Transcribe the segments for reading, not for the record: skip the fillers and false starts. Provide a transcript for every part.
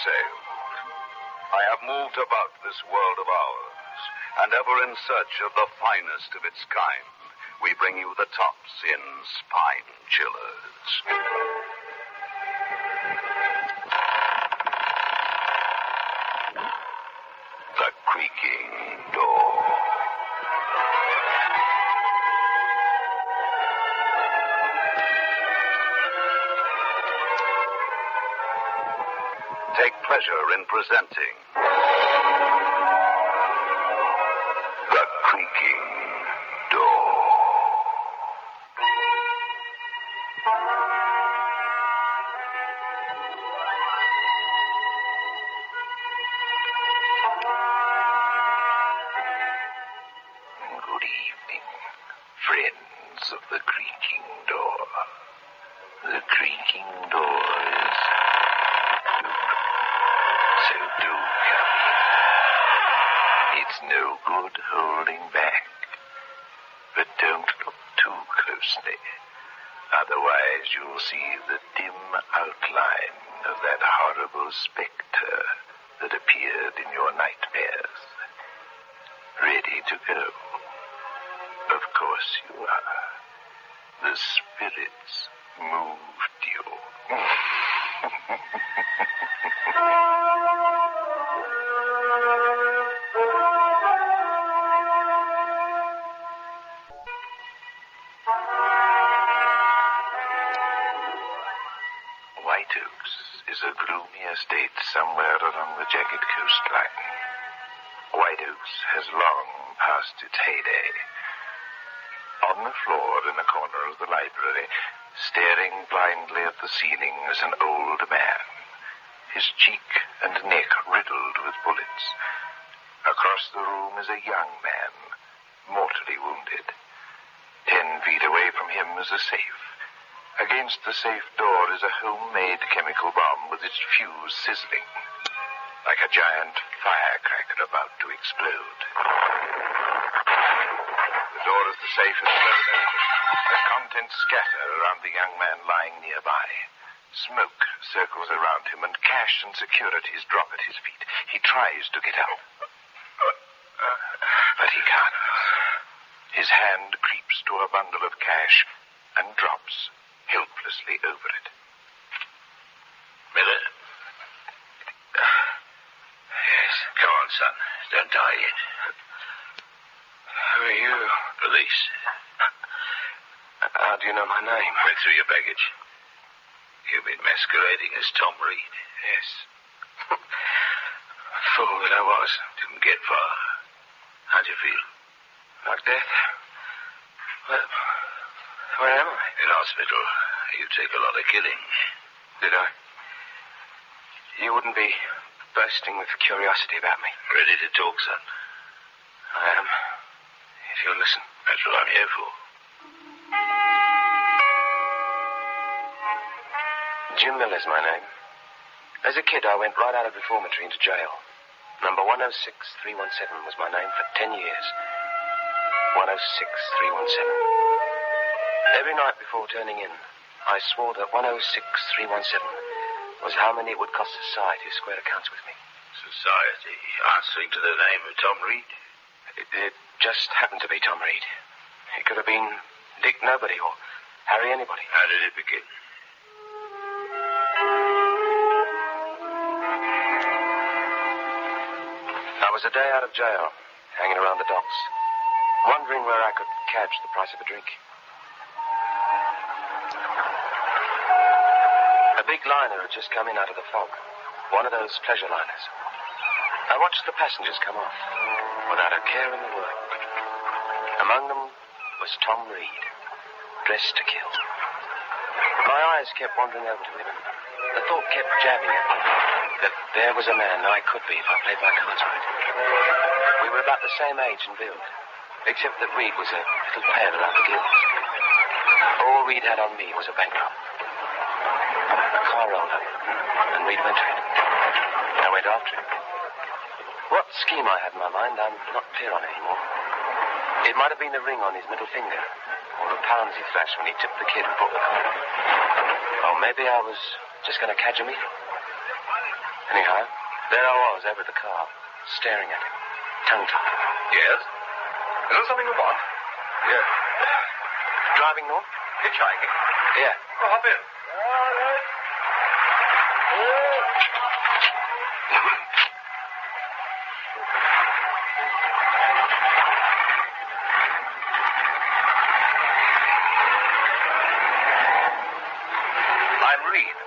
sailed. I have moved about this world of ours, and ever in search of the finest of its kind, we bring you the tops in spine chillers. The Creaking Door. Take pleasure in presenting The Creaking Door. Good evening, friends of The Creaking Door. The Creaking Door is... So do come in. It's no good holding back. But don't look too closely. Otherwise you'll see the dim outline of that horrible spectre that appeared in your nightmares. Ready to go? Of course you are. The spirits moved you. White Oaks is a gloomy estate somewhere along the jagged coastline. White Oaks has long past its heyday. On the floor in the corner of the library, staring blindly at the ceiling, is an old man, his cheek and neck riddled with bullets. Across the room is a young man, mortally wounded. 10 feet away from him is a safe. Against the safe door is a homemade chemical bomb with its fuse sizzling, like a giant firecracker about to explode. The door of the safe is thrown open. The contents scatter around the young man lying nearby. Smoke circles around him, and cash and securities drop at his feet. He tries to get up, but he can't. His hand creeps to a bundle of cash and drops helplessly over it. Miller? Yes? Come on, son. Don't die yet. Who are you? Police. How do you know my name? Went through your baggage. You've been masquerading as Tom Reed. Yes. Fool that I was. Didn't get far. How'd you feel? Like death? Well, where am I? In hospital. You take a lot of killing. Did I? You wouldn't be bursting with curiosity about me. Ready to talk, son? I am. If you'll listen. That's what I'm here for. Jim Miller's my name. As a kid, I went right out of reformatory into jail. Number 106317 was my name for 10 years. 106317. Every night before turning in, I swore that 106317 was how many it would cost society to square accounts with me. Society? Answering to the name of Tom Reed? It just happened to be Tom Reed. It could have been Dick Nobody or Harry Anybody. How did it begin? I was a day out of jail, hanging around the docks, wondering where I could catch the price of a drink. A big liner had just come in out of the fog, one of those pleasure liners. I watched the passengers come off, without a care in the world. Among them was Tom Reed, dressed to kill. My eyes kept wandering over to him, and the thought kept jabbing at me that there was a man I could be if I played my cards right. We were about the same age and build, except that Reed was a little pale around the gills. All Reed had on me was a bankroll. A car rolled up, and Reed went to it. I went after him. What scheme I had in my mind, I'm not clear on anymore. It might have been the ring on his middle finger, or a pansy flash when he tipped the kid and brought the car. Or maybe I was just going to catch him in. Anyhow, there I was over the car, staring at him, tongue-tied. Yes? Is there something you want? Yeah. Driving north? Hitchhiking? Yeah. Oh, hop in. I'm Reed.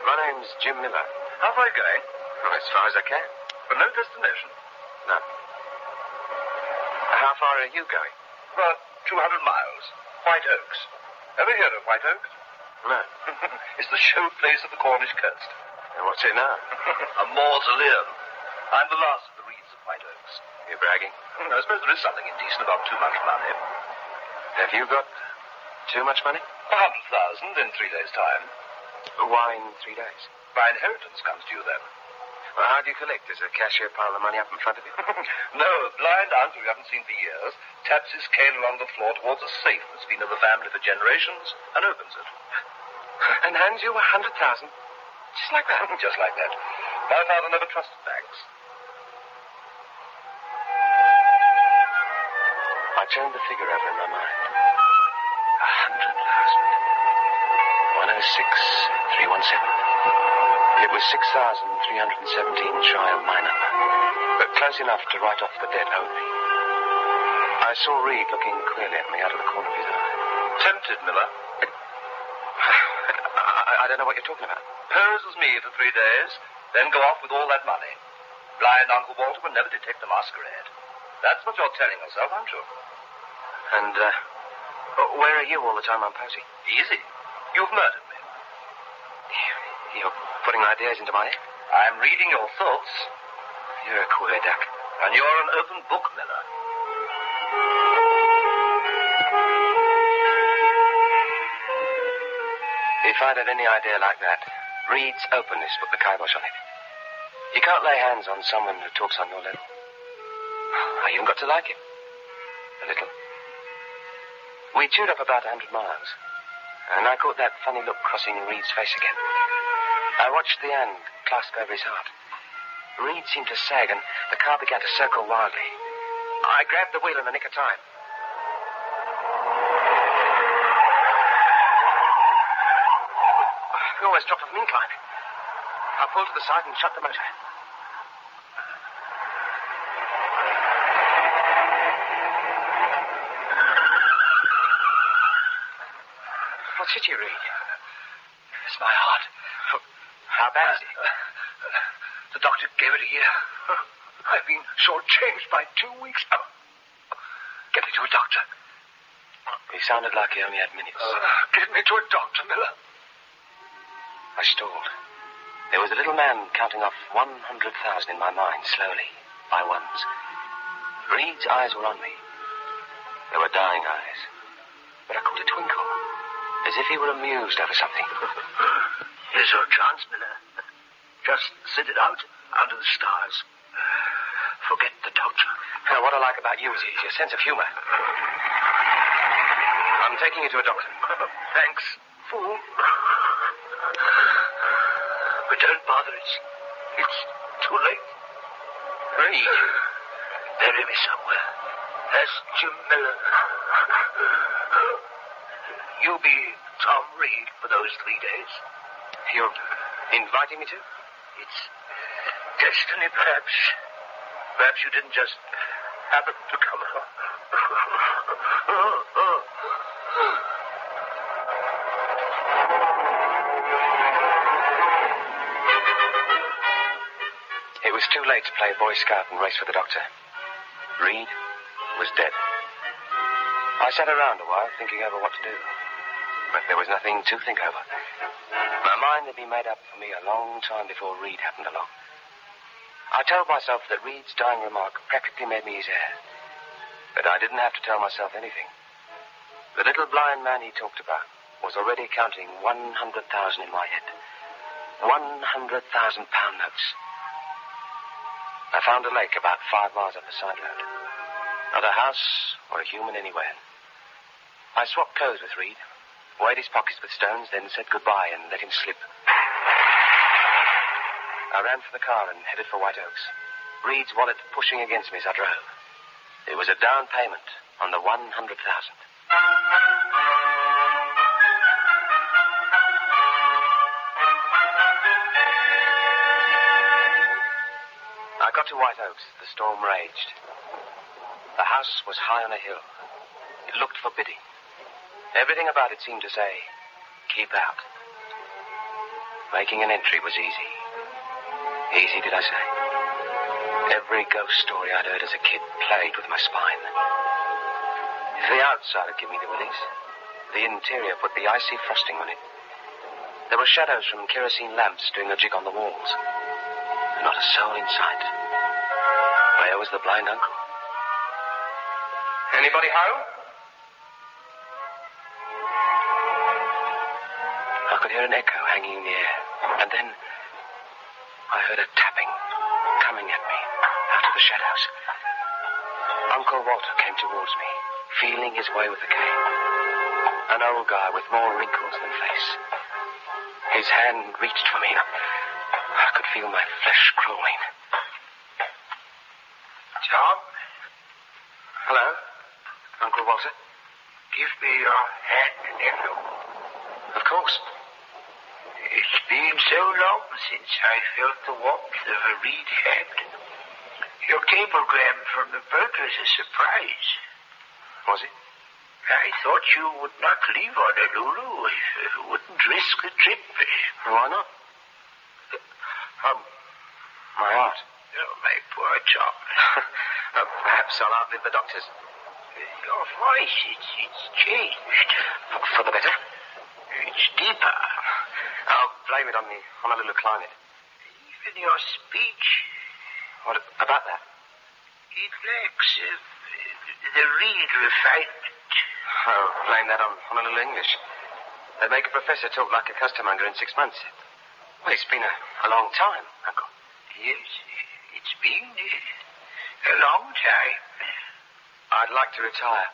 My name's Jim Miller. How far are you going? Well, as far as I can. But no destination. No. How far are you going? About 200 miles. White Oaks. Ever heard of White Oaks? No. It's the show place of the Cornish coast. And what's it now? A mausoleum. I'm the last of the Reeds of White Oaks. You're bragging. I suppose there is something indecent about too much money. Have you got too much money? 100,000 in 3 days' time. Why in 3 days? My inheritance comes to you then. Well, how do you collect? Does a cashier pile the money up in front of you? No, a blind uncle we haven't seen for years taps his cane along the floor towards a safe that's been in the family for generations and opens it. And hands you 100,000? Just like that? Just like that. My father never trusted banks. I turned the figure over in my mind. 100,000. 106,317. It was 6,317 shy of my number, but close enough to write off the debt owed me. I saw Reed looking queerly at me out of the corner of his eye. Tempted, Miller. I don't know what you're talking about. Pose as me for 3 days, then go off with all that money. Blind Uncle Walter will never detect a masquerade. That's what you're telling yourself, aren't you? And, where are you all the time I'm posing? Easy. You've murdered me. You're putting ideas into my head? I'm reading your thoughts. You're a queer duck. And you're an open book, Miller. If I'd had any idea like that, Reed's openness put the kibosh on it. You can't lay hands on someone who talks on your level. I even got to like him. A little. We chewed up about 100 miles, and I caught that funny look crossing Reed's face again. I watched the hand clasp over his heart. Reed seemed to sag, and the car began to circle wildly. I grabbed the wheel in the nick of time. We always dropped off an incline. I pulled to the side and shut the motor. What's hit you, Reed? It's my heart. How bad is it? The doctor gave it a year. I've been shortchanged by 2 weeks. Get me to a doctor. He sounded like he only had minutes. Get me to a doctor, Miller. I stalled. There was a little man counting off 100,000 in my mind, slowly, by ones. Reed's eyes were on me. They were dying eyes. But I caught a twinkle, as if he were amused over something. Here's your chance, Miller. Just sit it out under the stars. Forget the doctor. Now, what I like about you is your sense of humor. I'm taking you to a doctor. Thanks, fool. But don't bother. It's too late. Reed. Bury me somewhere. As Jim Miller. You be Tom Reed for those 3 days. You're inviting me to? It's destiny, perhaps. Perhaps you didn't just happen to come along. It was too late to play Boy Scout and race for the doctor. Reed was dead. I sat around a while thinking over what to do. But there was nothing to think over. My mind had been made up for me a long time before Reed happened along. I told myself that Reed's dying remark practically made me his heir. But I didn't have to tell myself anything. The little blind man he talked about was already counting 100,000 in my head. 100,000-pound notes. I found a lake about 5 miles up the side road. Not a house or a human anywhere. I swapped clothes with Reed, weighed his pockets with stones, then said goodbye and let him slip. I ran for the car and headed for White Oaks, Reed's wallet pushing against me as I drove. It was a down payment on the $100,000. I got to White Oaks as the storm raged. The house was high on a hill. It looked forbidding. Everything about it seemed to say, keep out. Making an entry was easy. Easy, did I say? Every ghost story I'd heard as a kid played with my spine. If the outside had given me the willies, the interior put the icy frosting on it. There were shadows from kerosene lamps doing a jig on the walls. And not a soul in sight. Where was the blind uncle? Anybody home? I could hear an echo hanging in the air. And then I heard a tapping coming at me out of the shadows. Uncle Walter came towards me, feeling his way with the cane. An old guy with more wrinkles than face. His hand reached for me. I could feel my flesh crawling. Tom? Hello, Uncle Walter. Give me your hand, nephew. Of course. It's been so long since I felt the warmth of a reed hand. Your cablegram from the burglar's a surprise. Was it? I thought you would not leave Honolulu if you wouldn't risk the trip. Why not? My heart. Oh, my poor Tom. Perhaps I'll outlive the doctors. Your voice, it's changed. For the better? It's deeper. I'll blame it on the Honolulu climate. Even your speech. What about that? It lacks the reed refinement. Oh, blame that on Honolulu English. They'd make a professor talk like a costermonger in 6 months. Well, it's been a long time, Uncle. Yes, it's been a long time. I'd like to retire.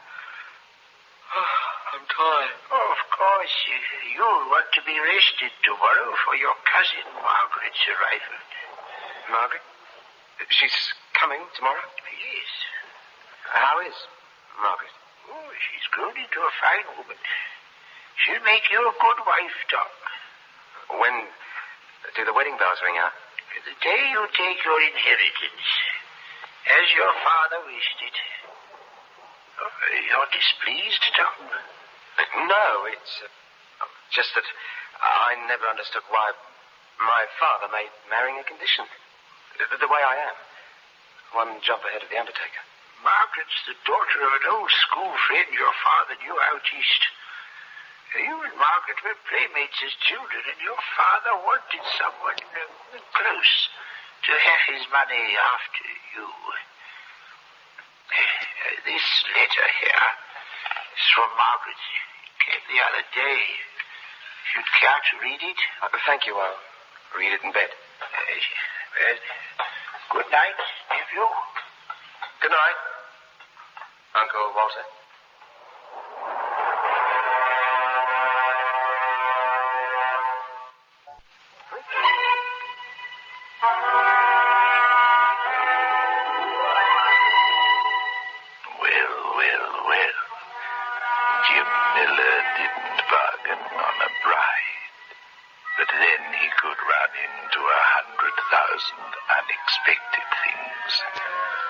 Oh, I'm tired. Oh, of course, you'll want to be rested tomorrow for your cousin Margaret's arrival. Margaret? She's coming tomorrow? Yes. How is Margaret? Oh, she's grown into a fine woman. She'll make you a good wife, Tom. When do the wedding bells ring out? The day you take your inheritance, as your father wished it. Oh, you're displeased, Tom? No, it's just that I never understood why my father made marrying a condition. The way I am. One jump ahead of the undertaker. Margaret's the daughter of an old school friend your father knew out east. You and Margaret were playmates as children, and your father wanted someone close to have his money after you. This letter here is from Margaret. It came the other day. If you'd care to read it. Thank you. I'll read it in bed. Well, good night, nephew. Good night, Uncle Walter. Well. Jim Miller didn't bargain on a bride. But then he could run into 100,000 unexpected things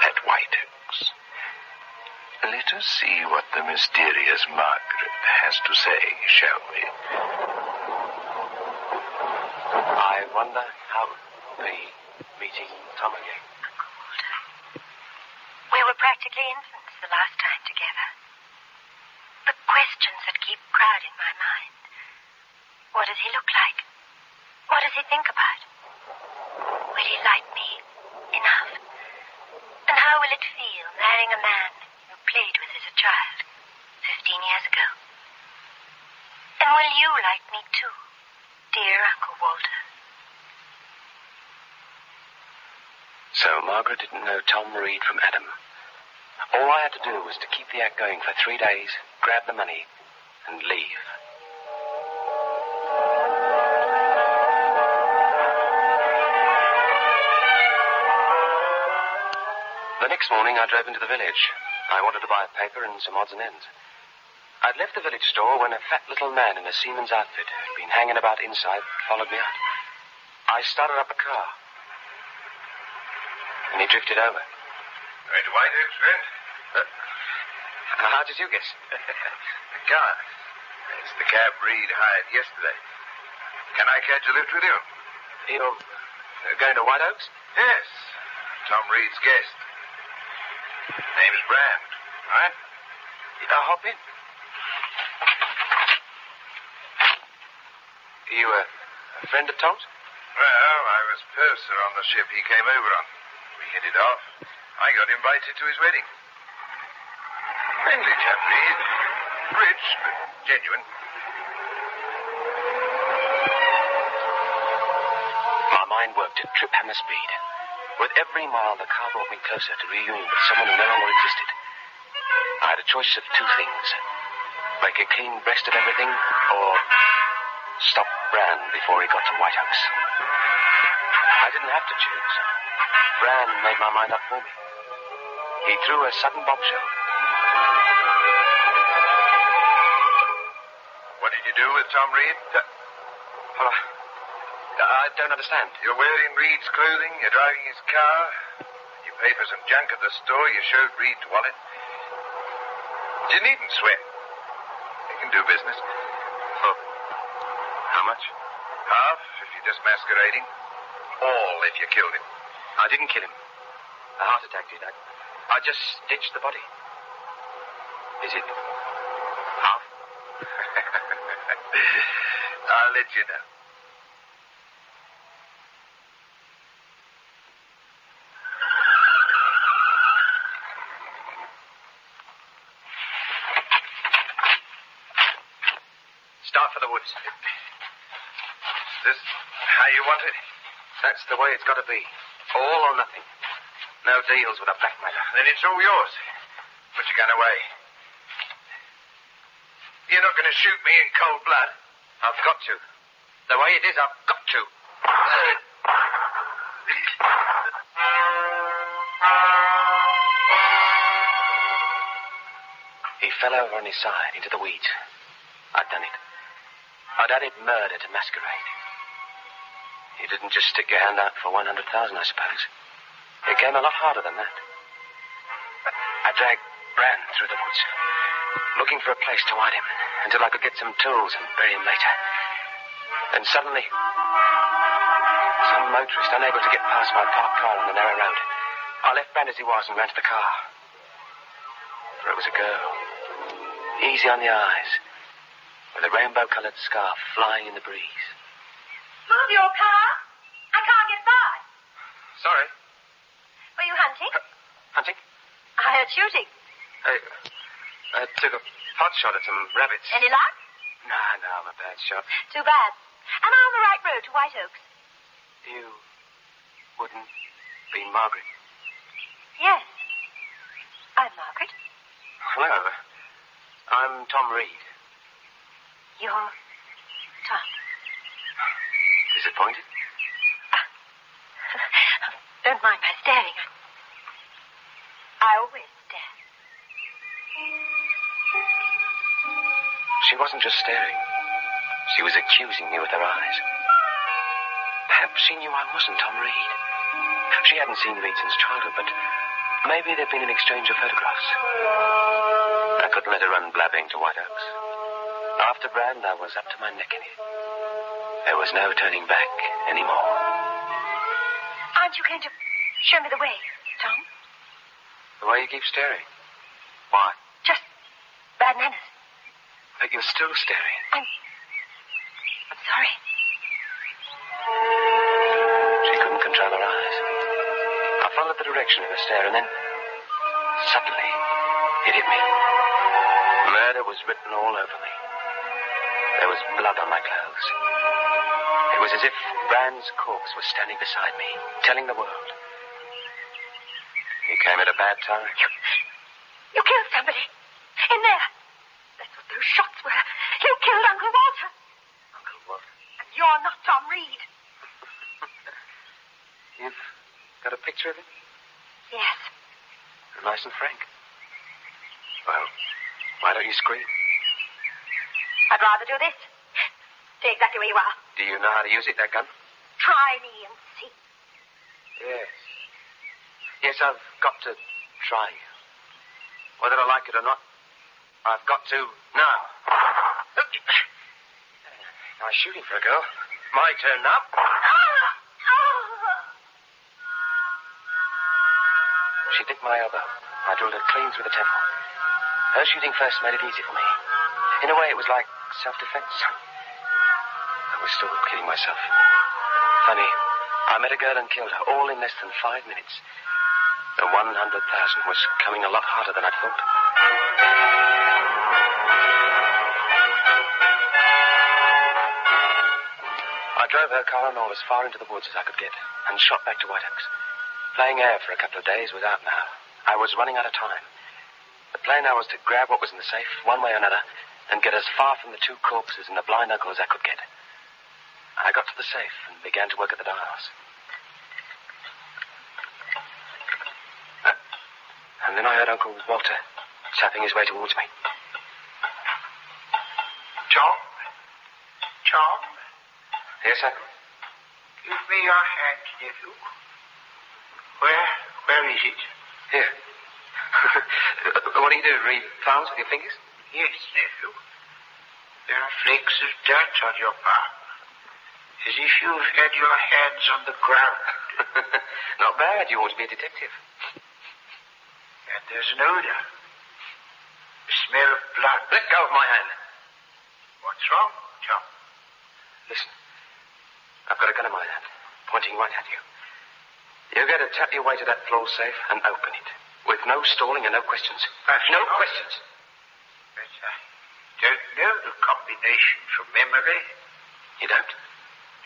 at White Oaks. Let us see what the mysterious Margaret has to say, shall we? I wonder how it will be meeting Tom again. We were practically infants the last time together. The questions that keep crowding my mind. What does he look like? What does he think about? Will he like me enough? And how will it feel marrying a man you played with as a child 15 years ago? And will you like me too, dear Uncle Walter? So Margaret didn't know Tom Reed from Adam. All I had to do was to keep the act going for 3 days, grab the money, and leave. next morning, I drove into the village. I wanted to buy a paper and some odds and ends. I'd left the village store when a fat little man in a seaman's outfit who'd been hanging about inside followed me out. I started up the car, and he drifted over. Going to White Oaks, friend? How did you guess? The car. It's the cab Reed hired yesterday. Can I catch a lift with you? You're going to White Oaks? Yes. Tom Reed's guest. Name's Brand. All right? Hop in. You a friend of Tom's? Well, I was purser on the ship he came over on. We hit it off. I got invited to his wedding. Friendly chap, Reed. Rich, but genuine. My mind worked at trip hammer speed. With every mile, the car brought me closer to reunion with someone who no longer existed. I had a choice of two things. Make a clean breast of everything, or stop Brand before he got to White Oaks. I didn't have to choose. Brand made my mind up for me. He threw a sudden bombshell. What did you do with Tom Reed? Well, I don't understand. You're wearing Reed's clothing, you're driving his car. You paid for some junk at the store, you showed Reed's wallet. You needn't sweat. You can do business. Oh. How much? Half if you're just masquerading. All if you killed him. I didn't kill him. A heart attack did. I just stitched the body. Is it half? I'll let you know. Start for the woods. This how you want it? That's the way it's got to be. All or nothing. No deals with a blackmailer. Then it's all yours. Put your gun away. You're not going to shoot me in cold blood. I've got to. The way it is, I've got to. He fell over on his side into the weeds. I'd done it. I'd added murder to masquerade. You didn't just stick your hand out for 100,000, I suppose. It came a lot harder than that. I dragged Brand through the woods, looking for a place to hide him until I could get some tools and bury him later. Then suddenly, some motorist, unable to get past my parked car on the narrow road, I left Brand as he was and ran to the car. For it was a girl, easy on the eyes, with a rainbow-colored scarf flying in the breeze. Move your car. I can't get by. Sorry. Were you hunting? Hunting? I heard shooting. I took a pot shot at some rabbits. Any luck? No, I'm a bad shot. Too bad. Am I on the right road to White Oaks? You wouldn't be Margaret? Yes. I'm Margaret. Hello. I'm Tom Reed. You're Tom. Disappointed? Don't mind my staring. I always stare. She wasn't just staring. She was accusing me with her eyes. Perhaps she knew I wasn't Tom Reed. She hadn't seen Reed since childhood, but maybe there'd been an exchange of photographs. I couldn't let her run blabbing to White Oaks. After Brand, I was up to my neck in it. There was no turning back anymore. Aren't you going to show me the way, Tom? The way you keep staring. Why? Just bad manners. But you're still staring. I'm sorry. She couldn't control her eyes. I followed the direction of her stare, and then suddenly it hit me. Murder was written all over me. There was blood on my clothes. It was as if Brand's corpse was standing beside me, telling the world. You came at a bad time. You killed somebody. In there. That's what those shots were. You killed Uncle Walter. Uncle Walter? And you're not Tom Reed. You've got a picture of him? Yes. Nice and frank. Well, why don't you scream? I'd rather do this. Stay exactly where you are. Do you know how to use it, that gun? Try me and see. Yes. Yes, I've got to try you. Whether I like it or not, I've got to now. I was shooting for a girl. My turn now. She bit my elbow. I drilled her clean through the temple. Her shooting first made it easy for me. In a way, it was like self-defense. I was still kidding myself. Funny, I met a girl and killed her, all in less than 5 minutes. The 100,000 was coming a lot harder than I'd thought. I drove her car and all as far into the woods as I could get and shot back to White Oaks. Playing air for a couple of days was out now. I was running out of time. The plan now was to grab what was in the safe, one way or another, and get as far from the 2 corpses and the blind uncle as I could get. I got to the safe and began to work at the dials. And then I heard Uncle Walter tapping his way towards me. Tom? Tom? Yes, Uncle? Give me your hand, nephew. Where is it? Here. What do you do? Read palms with your fingers? Yes, nephew. There are flakes of dirt on your palm. As if you've had your hands on the ground. Not bad. You ought to be a detective. And there's an odor. The smell of blood. Let go of my hand. What's wrong, Tom? Listen. I've got a gun in my hand, pointing right at you. You're going to tap your way to that floor safe and open it. With no stalling and no questions. No questions. But I don't know the combination from memory. You don't?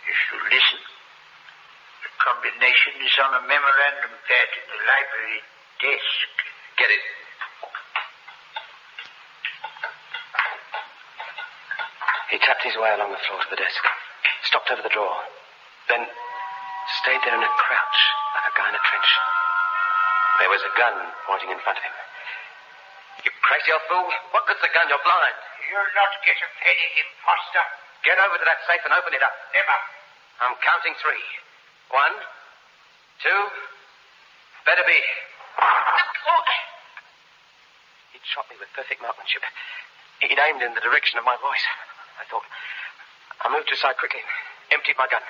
You should listen. The combination is on a memorandum pad in the library desk. Get it. He tapped his way along the floor to the desk, stopped over the drawer, then stayed there in a crouch like a guy in a trench. There was a gun pointing in front of him. You crazy old fool. What good's the gun? You're blind. You'll not get a penny, imposter. Get over to that safe and open it up. Never. I'm counting 3. 1, 2, better be. He'd shot me with perfect marksmanship. He'd aimed in the direction of my voice. I thought. I moved aside quickly, emptied my gun.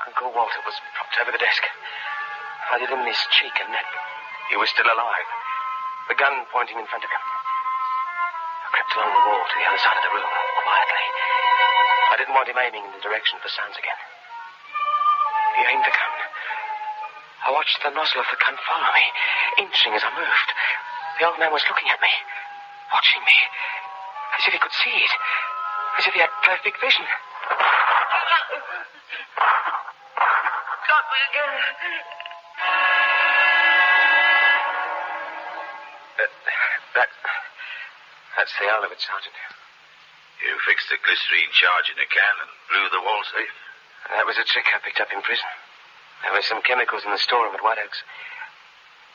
Uncle Walter was propped over the desk. I did him in his cheek and neck. He was still alive, the gun pointing in front of him. I crept along the wall to the other side of the room, quietly. I didn't want him aiming in the direction of the sounds again. He aimed the gun. I watched the nozzle of the gun follow me, inching as I moved. The old man was looking at me, watching me, as if he could see it, as if he had perfect vision. Got me again. That's the end of it, Sergeant. You fixed the glycerine charge in a can and blew the wall safe. That was a trick I picked up in prison. There were some chemicals in the storeroom at White Oaks.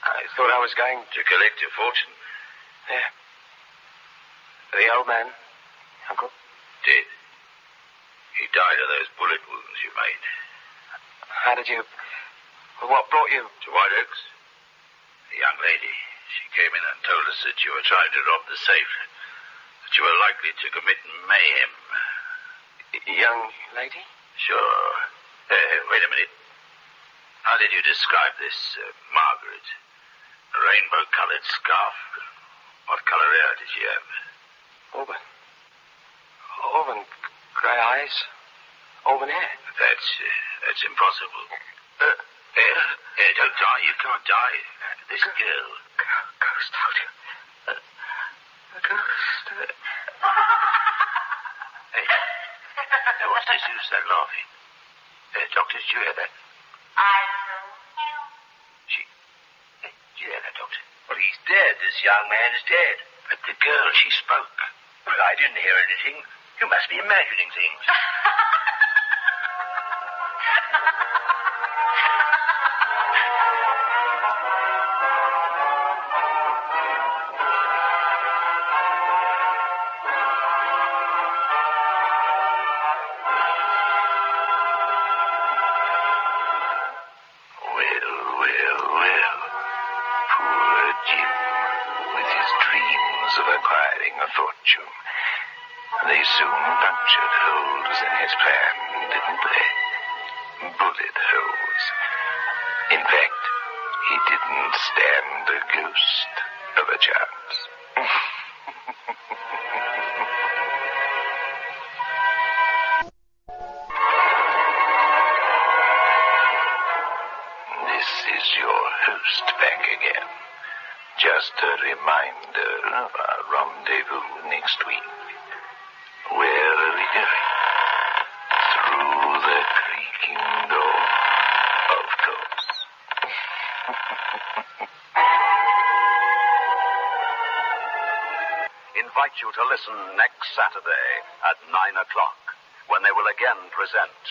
I thought I was going to collect your fortune. Yeah. The old man, Uncle? Dead. He died of those bullet wounds you made. How did you... What brought you... To White Oaks? The young lady. She came in and told us that you were trying to rob the safe. That you were likely to commit mayhem. Young lady? Sure. Wait a minute. How did you describe this, Margaret? A rainbow-colored scarf. What color hair did she have? Auburn. Auburn. Grey eyes. Auburn hair. That's impossible. Don't die. You can't die. This girl. Ghost, told you. A ghost. Hey. Now, what's this? Who's that laughing? Doctor, did you hear that? I know you. Did you hear that, Doctor? Well, he's dead. This young man is dead. But the girl, she spoke. Well, I didn't hear anything. You must be imagining things. Well. Poor Jim, with his dreams of acquiring a fortune. They soon punctured holes in his plan, didn't they? Bullet holes. In fact, he didn't stand a ghost of a chance. This is your host back again. Just a reminder of our rendezvous next week. Where are we going? Through the creaking door, of course. Invite you to listen next Saturday at 9 o'clock, when they will again present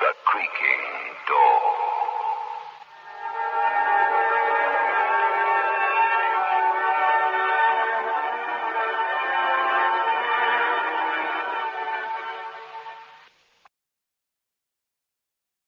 The Creaking Door.